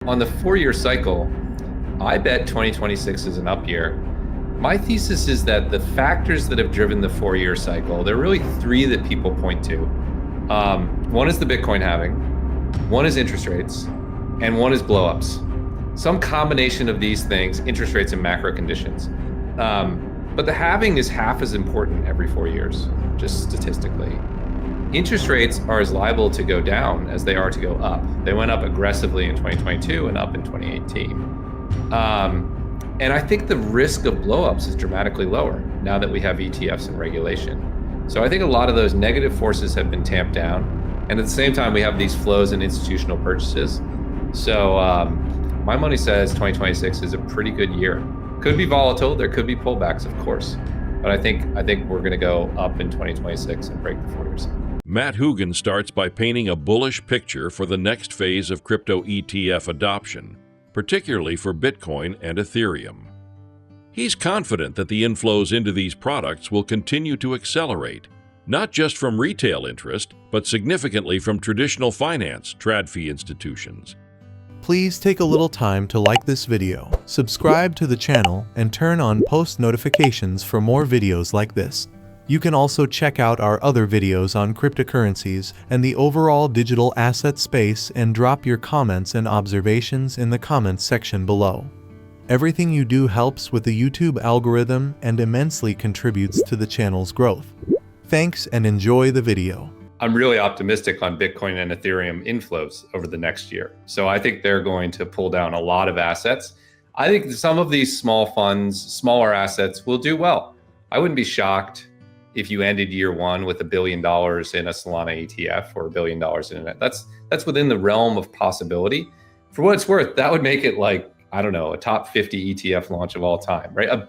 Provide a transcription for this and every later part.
On the 4-year cycle, I bet 2026 is an up year. My thesis is that the factors that have driven the 4-year cycle, there are really three that people point to. One is the Bitcoin halving, one is interest rates, and one is blowups. Some combination of these things, interest rates and macro conditions. But the halving is half as important every 4 years, just statistically. Interest rates are as liable to go down as they are to go up. They went up aggressively in 2022 and up in 2018. And I think the risk of blowups is dramatically lower now that we have ETFs and regulation. So I think a lot of those negative forces have been tamped down. And at the same time, we have these flows in institutional purchases. So my money says 2026 is a pretty good year. Could be volatile, there could be pullbacks, of course. But I think we're gonna go up in 2026 and break the 4 years. Matt Hougan starts by painting a bullish picture for the next phase of crypto ETF adoption, particularly for Bitcoin and Ethereum. He's confident that the inflows into these products will continue to accelerate, not just from retail interest, but significantly from traditional finance, TradFi institutions. Please take a little time to like this video, subscribe to the channel, and turn on post notifications for more videos like this. You can also check out our other videos on cryptocurrencies and the overall digital asset space and drop your comments and observations in the comments section below. Everything you do helps with the YouTube algorithm and immensely contributes to the channel's growth. Thanks and enjoy the video. I'm really optimistic on Bitcoin and Ethereum inflows over the next year. So I think they're going to pull down a lot of assets. I think some of these small funds, smaller assets will do well. I wouldn't be shocked if you ended year one with $1 billion in a Solana ETF or $1 billion in it. That's within the realm of possibility. For what it's worth, that would make it like, I don't know, a top 50 ETF launch of all time, right?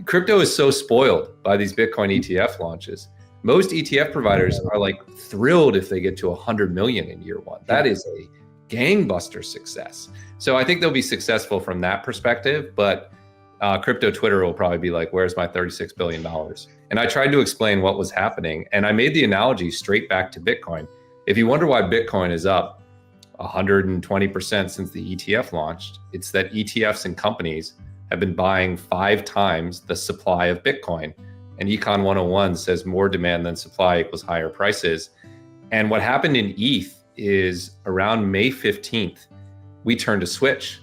Crypto is so spoiled by these Bitcoin ETF launches. Most ETF providers are like thrilled if they get to 100 million in year one. That is a gangbuster success. So I think they'll be successful from that perspective, but crypto Twitter will probably be like, where's my $36 billion? And I tried to explain what was happening. And I made the analogy straight back to Bitcoin. If you wonder why Bitcoin is up 120% since the ETF launched, it's that ETFs and companies have been buying 5 times the supply of Bitcoin. And Econ 101 says more demand than supply equals higher prices. And what happened in ETH is around May 15th, we turned a switch,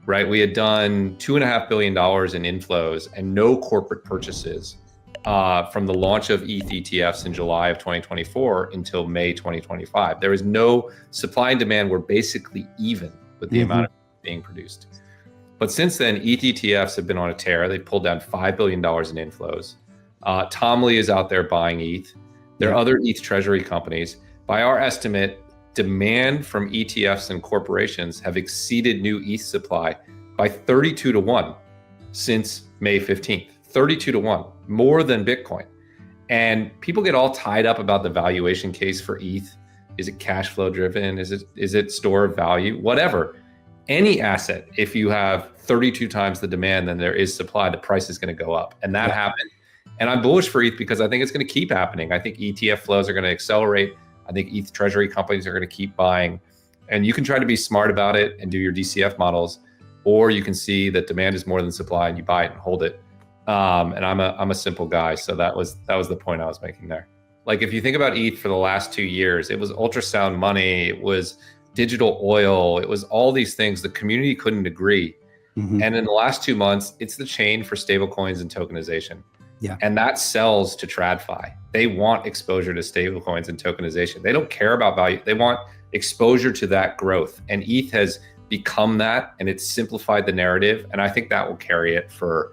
right? We had done $2.5 billion in inflows and no corporate purchases from the launch of ETH ETFs in July of 2024 until May 2025. There was no supply and demand were basically even with the amount of being produced. But since then, ETH ETFs have been on a tear. They pulled down $5 billion in inflows. Tom Lee is out there buying ETH. There are other ETH Treasury companies. By our estimate, demand from ETFs and corporations have exceeded new ETH supply by 32 to 1 since May 15th. 32 to 1, more than Bitcoin. And people get all tied up about the valuation case for ETH. Is it cash flow driven? Is it store of value? Whatever. Any asset, if you have 32 times the demand than there is supply, the price is going to go up. And that happened. And I'm bullish for ETH because I think it's going to keep happening. I think ETF flows are going to accelerate. I think ETH Treasury companies are going to keep buying. And you can try to be smart about it and do your DCF models, or you can see that demand is more than supply and you buy it and hold it. And I'm a simple guy, so that was the point I was making there. Like if you think about ETH for the last 2 years, it was ultrasound money, it was digital oil, it was all these things. The community couldn't agree. And in the last 2 months, it's the chain for stablecoins and tokenization. Yeah. And that sells to TradFi. They want exposure to stablecoins and tokenization. They don't care about value. They want exposure to that growth. And ETH has become that, and it's simplified the narrative. And I think that will carry it for,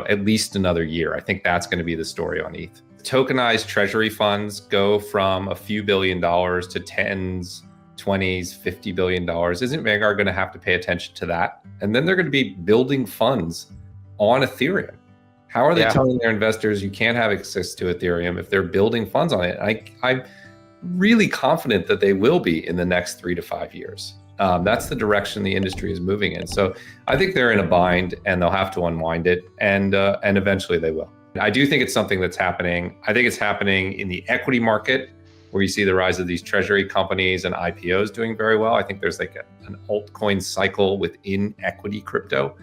at least another year. I think that's going to be the story on ETH. Tokenized treasury funds go from a few $1 billion to tens, 20s, $50 billion. Isn't Vanguard going to have to pay attention to that? And then they're going to be building funds on Ethereum. How are they telling their investors you can't have access to Ethereum if they're building funds on it? I'm really confident that they will be in the next 3 to 5 years. That's the direction the industry is moving in. So I think they're in a bind and they'll have to unwind it, and eventually they will. I do think it's something that's happening. I think it's happening in the equity market where you see the rise of these treasury companies and IPOs doing very well. I think there's like an altcoin cycle within equity crypto.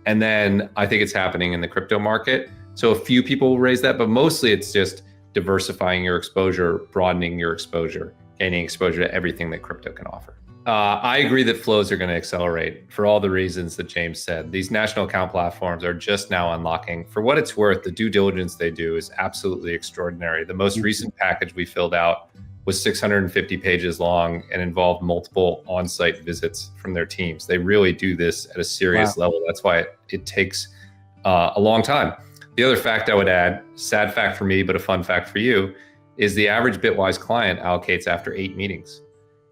And then I think it's happening in the crypto market. So a few people will raise that, but mostly it's just diversifying your exposure, broadening your exposure, gaining exposure to everything that crypto can offer. I agree that flows are going to accelerate for all the reasons that James said. These national account platforms are just now unlocking. For what it's worth, the due diligence they do is absolutely extraordinary. The most recent package we filled out was 650 pages long and involved multiple on-site visits from their teams. They really do this at a serious level. That's why it takes a long time. The other fact I would add, sad fact for me, but a fun fact for you, is the average Bitwise client allocates after 8 meetings.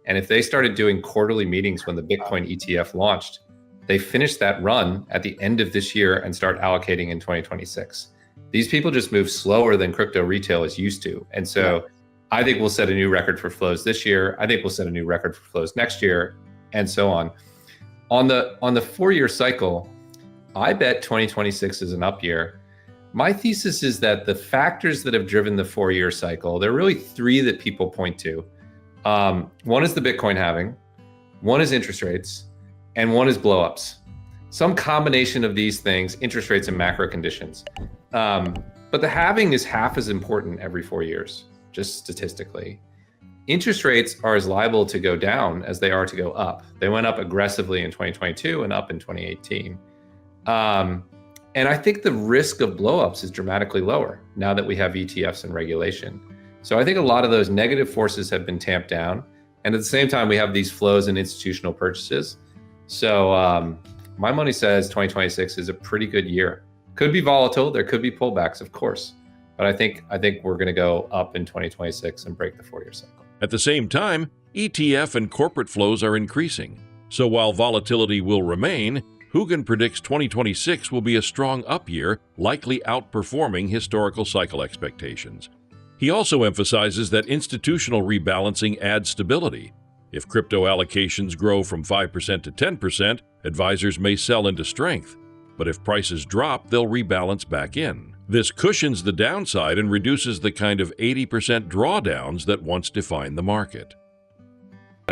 And if they started doing quarterly meetings when the Bitcoin ETF launched, they finish that run at the end of this year and start allocating in 2026. These people just move slower than crypto retail is used to. And so I think we'll set a new record for flows this year. I think we'll set a new record for flows next year, and so on. On the 4-year cycle, I bet 2026 is an up year. My thesis is that the factors that have driven the 4-year cycle, there are really 3 that people point to. One is the Bitcoin halving, one is interest rates, and one is blowups. Some combination of these things, interest rates and macro conditions. But the halving is half as important every 4 years, just statistically. Interest rates are as liable to go down as they are to go up. They went up aggressively in 2022 and up in 2018. And I think the risk of blowups is dramatically lower now that we have ETFs and regulation. So I think a lot of those negative forces have been tamped down. And at the same time, we have these flows and institutional purchases. So my money says 2026 is a pretty good year. Could be volatile. There could be pullbacks, of course. But I think we're going to go up in 2026 and break the 4-year cycle. At the same time, ETF and corporate flows are increasing. So while volatility will remain, Hougan predicts 2026 will be a strong up year, likely outperforming historical cycle expectations. He also emphasizes that institutional rebalancing adds stability. If crypto allocations grow from 5% to 10%, advisors may sell into strength. But if prices drop, they'll rebalance back in. This cushions the downside and reduces the kind of 80% drawdowns that once defined the market.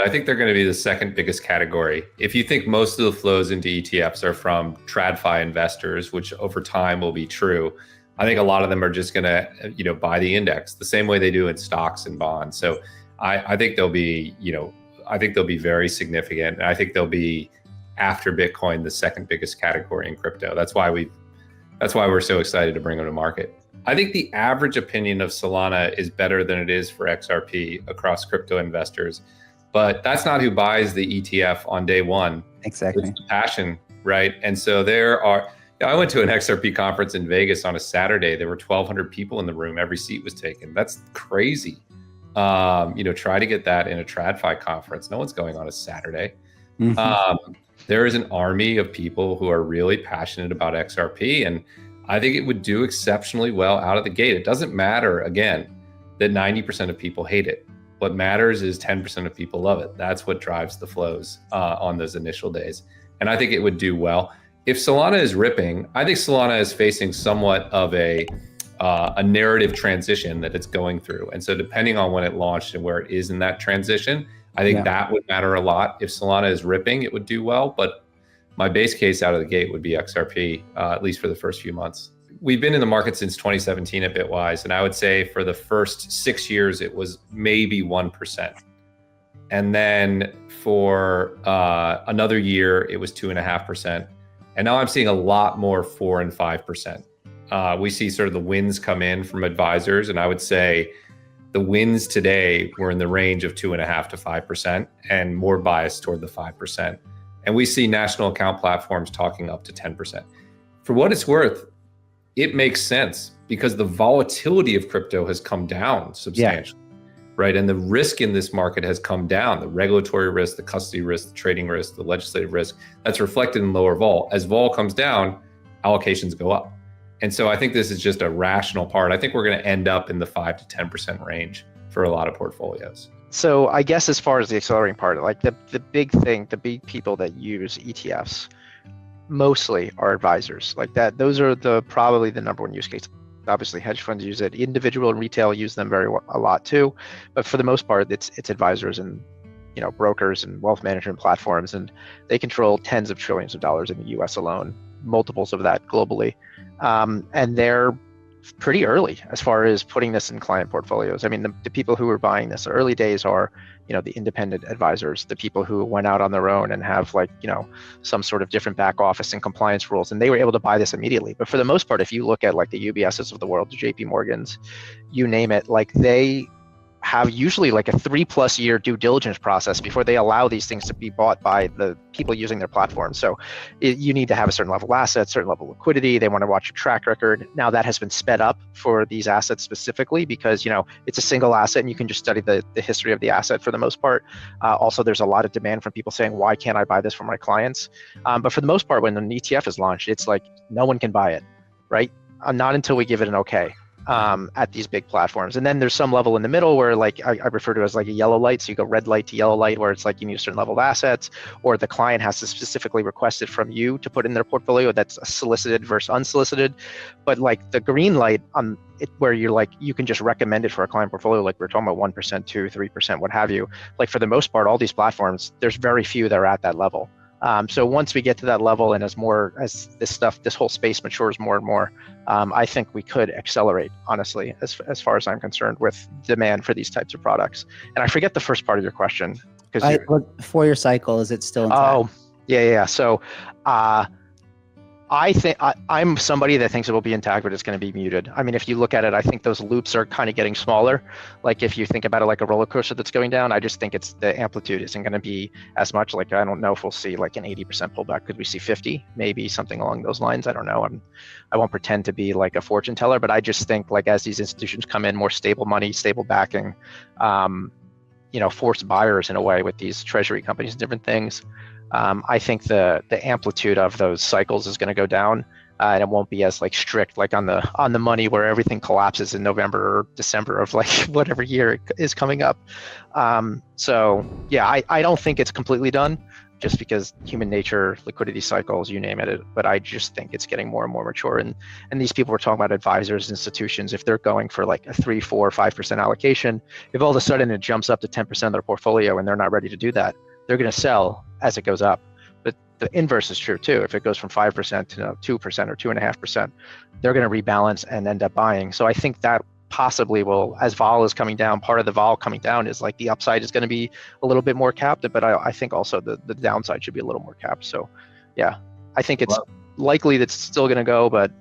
I think they're going to be the second biggest category. If you think most of the flows into ETFs are from TradFi investors, which over time will be true, I think a lot of them are just going to, buy the index the same way they do in stocks and bonds. So I think they'll be, I think they'll be very significant. And I think they'll be, after Bitcoin, the second biggest category in crypto. That's why we're so excited to bring them to market. I think the average opinion of Solana is better than it is for XRP across crypto investors, but that's not who buys the ETF on day one. Exactly. It's the passion, right? And so I went to an XRP conference in Vegas on a Saturday. There were 1,200 people in the room. Every seat was taken. That's crazy. Try to get that in a TradFi conference. No one's going on a Saturday. Mm-hmm. There is an army of people who are really passionate about XRP, and I think it would do exceptionally well out of the gate. It doesn't matter, again, that 90% of people hate it. What matters is 10% of people love it. That's what drives the flows on those initial days. And I think it would do well. If Solana is ripping, I think Solana is facing somewhat of a narrative transition that it's going through. And so depending on when it launched and where it is in that transition, I think that would matter a lot. If Solana is ripping, it would do well. But my base case out of the gate would be XRP, at least for the first few months. We've been in the market since 2017 at Bitwise. And I would say for the first 6 years, it was maybe 1%. And then for another year, it was 2.5%. And now I'm seeing a lot more 4 and 5%. We see sort of the wins come in from advisors. And I would say the wins today were in the range of 2.5 to 5% and more biased toward the 5%. And we see national account platforms talking up to 10%. For what it's worth, it makes sense because the volatility of crypto has come down substantially, right? And the risk in this market has come down, the regulatory risk, the custody risk, the trading risk, the legislative risk, that's reflected in lower vol. As vol comes down, allocations go up. And so I think this is just a rational part. I think we're going to end up in the 5 to 10% range for a lot of portfolios. So I guess as far as the accelerating part, like the big thing, the big people that use ETFs mostly are advisors like that. Those are probably the number one use case. Obviously, hedge funds use it. Individual and retail use them a lot too. But for the most part, it's advisors and brokers and wealth management platforms, and they control tens of trillions of dollars in the U.S. alone, multiples of that globally, and they're pretty early as far as putting this in client portfolios. I mean, the people who are buying this early days are the independent advisors, the people who went out on their own and have some sort of different back office and compliance rules, and they were able to buy this immediately. But for the most part, if you look at like the UBSs of the world, the JP Morgans, you name it, like they have usually like a 3+ year due diligence process before they allow these things to be bought by the people using their platform. So you need to have a certain level of assets, certain level of liquidity. They want to watch your track record. Now that has been sped up for these assets specifically because it's a single asset and you can just study the history of the asset for the most part. Also, there's a lot of demand from people saying, why can't I buy this for my clients? But for the most part, when an ETF is launched, it's like no one can buy it, right? Not until we give it an okay. At these big platforms. And then there's some level in the middle where like I refer to as like a yellow light. So you go red light to yellow light, where it's like you need a certain level of assets, or the client has to specifically request it from you to put in their portfolio. That's solicited versus unsolicited. But like the green light on it, where you're like, you can just recommend it for a client portfolio, like we're talking about 1%, 2%, 3%, what have you. Like for the most part, all these platforms, there's very few that are at that level. So once we get to that level, and as this whole space matures more and more, I think we could accelerate, honestly, as far as I'm concerned, with demand for these types of products. And I forget the first part of your question. For your cycle, is it still intact? Oh, yeah. So I think I'm somebody that thinks it will be intact, but it's going to be muted. I mean, if you look at it, I think those loops are kind of getting smaller. Like if you think about it like a roller coaster that's going down, I just think the amplitude isn't going to be as much. Like I don't know if we'll see like an 80% pullback. Could we see 50? Maybe something along those lines. I don't know. I won't pretend to be like a fortune teller, but I just think like as these institutions come in, more stable money, stable backing, forced buyers in a way with these treasury companies and different things. I think the amplitude of those cycles is going to go down, and it won't be as like strict like on the money where everything collapses in November or December of like whatever year is coming up. So yeah, I don't think it's completely done, just because human nature, liquidity cycles, you name it. But I just think it's getting more and more mature. And these people we're talking about, advisors, institutions, if they're going for like a 3%, 4%, 5% allocation, if all of a sudden it jumps up to 10% of their portfolio and they're not ready to do that, they're going to sell as it goes up. But the inverse is true too. If it goes from 5% to 2% or 2.5%, they're going to rebalance and end up buying. So I think that possibly will, as vol is coming down, part of the vol coming down is like the upside is going to be a little bit more capped, but I think also the downside should be a little more capped. So yeah, I think it's likely that it's still going to go, but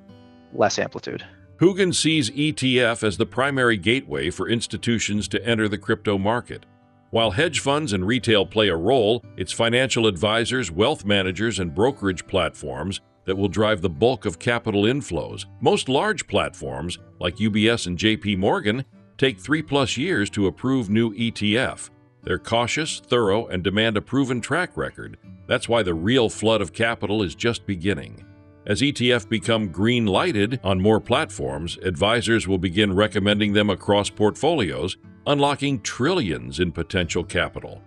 less amplitude. Hougan sees ETF as the primary gateway for institutions to enter the crypto market. While hedge funds and retail play a role, it's financial advisors, wealth managers, and brokerage platforms that will drive the bulk of capital inflows. Most large platforms, like UBS and JP Morgan, take 3+ years to approve new ETF. They're cautious, thorough, and demand a proven track record. That's why the real flood of capital is just beginning. As ETF become green-lighted on more platforms, advisors will begin recommending them across portfolios, unlocking trillions in potential capital.